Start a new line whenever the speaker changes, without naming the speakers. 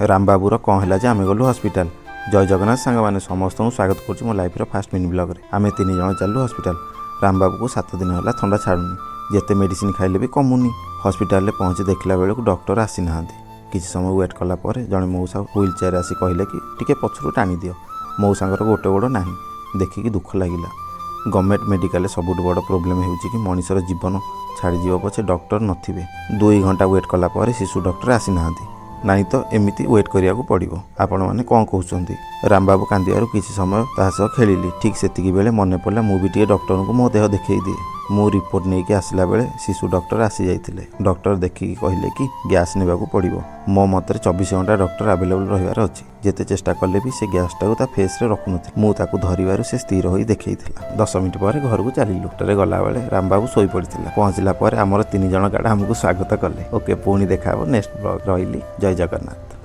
रामबाबूर कौन है जे आम गलु हस्पिटाल। जय जगन्नाथ सांग मैंने समस्त स्वागत करुँ मो लाइफ फास्ट मिनी ब्लॉग रे। आम 3 जन चलू हस्पिटाल। रामबाबू को 7 दिन है थंडा छाड़ुनी, जिते मेडिसिन खाइले भी कमुनी। हस्पिटाल पहुँची देखला बेलू डॉक्टर आसी ना। किसी समय वेट कलापर जड़े मौसा व्हील चेयर आसी कहले कि टिके पछरू टाणी दियो। मौसांगर गोटे गोड़ ना देखिकी दुख लगिला। गवर्नमेंट मेडिकल सबुठ बड़ प्रोब्लेम होउची कि मनीषर जीवन छाड़ीज पछे डॉक्टर नथिबे। 2 घंटा वेट कलापर शिशु डॉक्टर आसी ना, नहीं तो एमती वेट करिया को पड़िबो। आपण माने कौन कहउछंती। रामबाबू कांदियारू किसी समय ता सह खेलिली। ठीक सेतिकी बेले मने पड़ला मु भी टिके डॉक्टर को मो देह देखई दिए। मु रिपोर्ट नहीं कि आसला बेले शिशु डॉक्टर आसी जाइथिले। डॉक्टर देखिकी कहले कि गैस नेबाकू पड़िबो। मो मतरे 24 घंटा डॉक्टर अवेलेबल रहिवार अछि। जेते चेष्टा कले भी से गैस टाକୁ ता फेस रे रखुनथि। मु ताकू धरिवारू से स्थिर होई देखैथिला। 10 मिनिट पर घर को चलिलु। डॉक्टर गला बेले रामबाबू सोई पड़िथिला। पहुंचला पर हमर 3 जण गार्ड हमकू स्वागत कले। ओके पुणी देखाबो नेक्स्ट ब्लॉग। रहिली। जय जगन्नाथ।